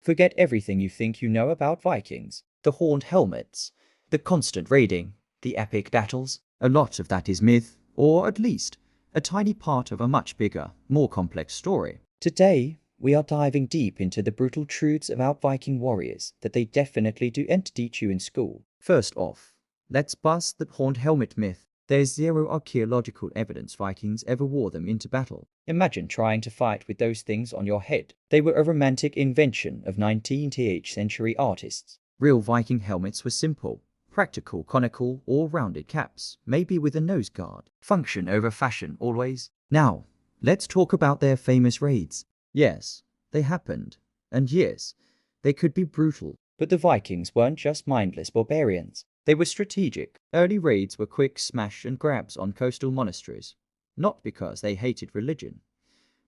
Forget everything you think you know about Vikings. The horned helmets, the constant raiding, the epic battles. A lot of that is myth, or at least a tiny part of a much bigger, more complex story. Today, we are diving deep into the brutal truths about Viking warriors that they definitely didn't teach you in school. First off, let's bust the horned helmet myth. There's zero archaeological evidence Vikings ever wore them into battle. Imagine trying to fight with those things on your head. They were a romantic invention of 19th century artists. Real Viking helmets were simple, practical conical or rounded caps, maybe with a nose guard. Function over fashion always. Now, let's talk about their famous raids. Yes, they happened. And yes, they could be brutal. But the Vikings weren't just mindless barbarians. They were strategic. Early raids were quick smash and grabs on coastal monasteries. Not because they hated religion,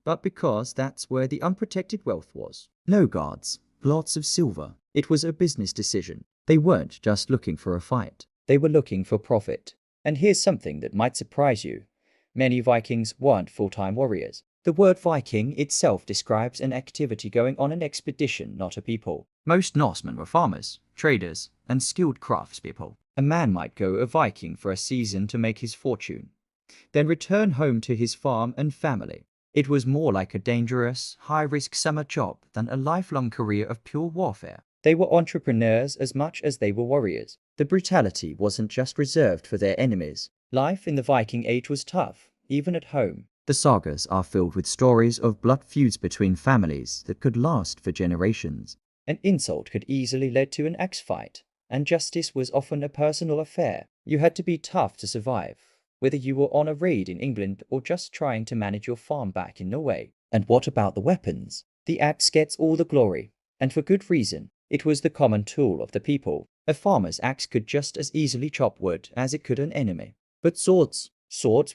but because that's where the unprotected wealth was. No guards, lots of silver. It was a business decision. They weren't just looking for a fight. They were looking for profit. And here's something that might surprise you. Many Vikings weren't full-time warriors. The word Viking itself describes an activity going on an expedition, not a people. Most Norsemen were farmers, traders, and skilled craftspeople. A man might go a Viking for a season to make his fortune, then return home to his farm and family. It was more like a dangerous, high-risk summer job than a lifelong career of pure warfare. They were entrepreneurs as much as they were warriors. The brutality wasn't just reserved for their enemies. Life in the Viking Age was tough, even at home. The sagas are filled with stories of blood feuds between families that could last for generations. An insult could easily lead to an axe fight, and justice was often a personal affair. You had to be tough to survive, whether you were on a raid in England or just trying to manage your farm back in Norway. And what about the weapons? The axe gets all the glory, and for good reason. It was the common tool of the people. A farmer's axe could just as easily chop wood as it could an enemy. But swords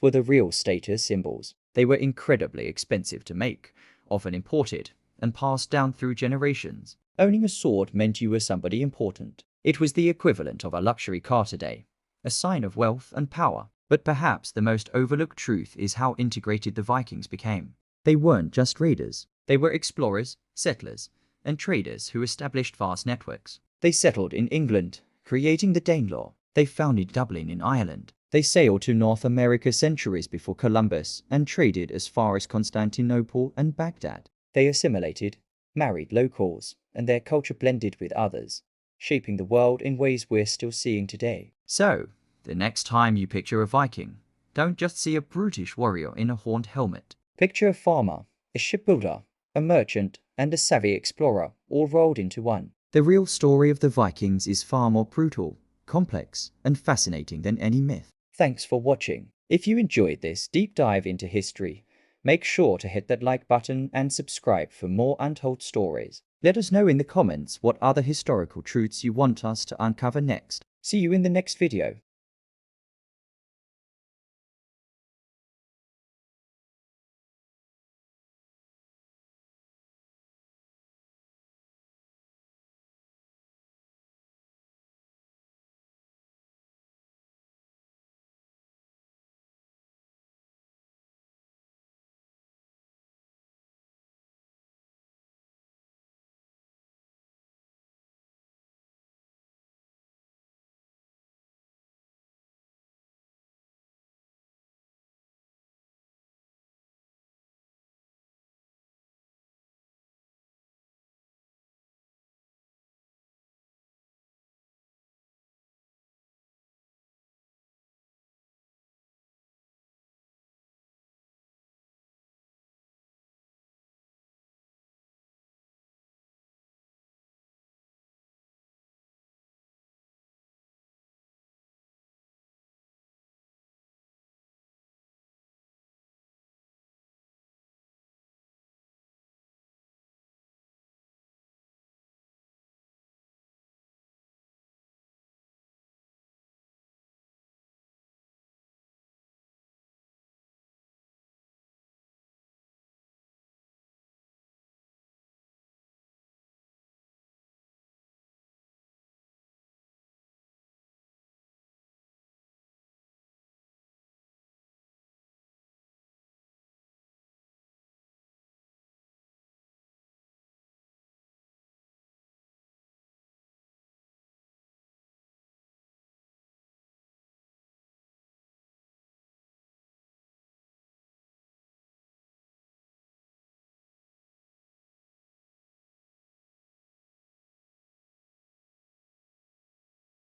were the real status symbols. They were incredibly expensive to make, often imported, and passed down through generations. Owning a sword meant you were somebody important. It was the equivalent of a luxury car today, a sign of wealth and power. But perhaps the most overlooked truth is how integrated the Vikings became. They weren't just raiders. They were explorers, settlers, and traders who established vast networks. They settled in England, creating the Danelaw. They founded Dublin in Ireland. They sailed to North America centuries before Columbus and traded as far as Constantinople and Baghdad. They assimilated, married locals, and their culture blended with others, shaping the world in ways we're still seeing today. So, the next time you picture a Viking, don't just see a brutish warrior in a horned helmet. Picture a farmer, a shipbuilder, a merchant, and a savvy explorer, all rolled into one. The real story of the Vikings is far more brutal, complex, and fascinating than any myth. Thanks for watching. If you enjoyed this deep dive into history, make sure to hit that like button and subscribe for more untold stories. Let us know in the comments what other historical truths you want us to uncover next. See you in the next video.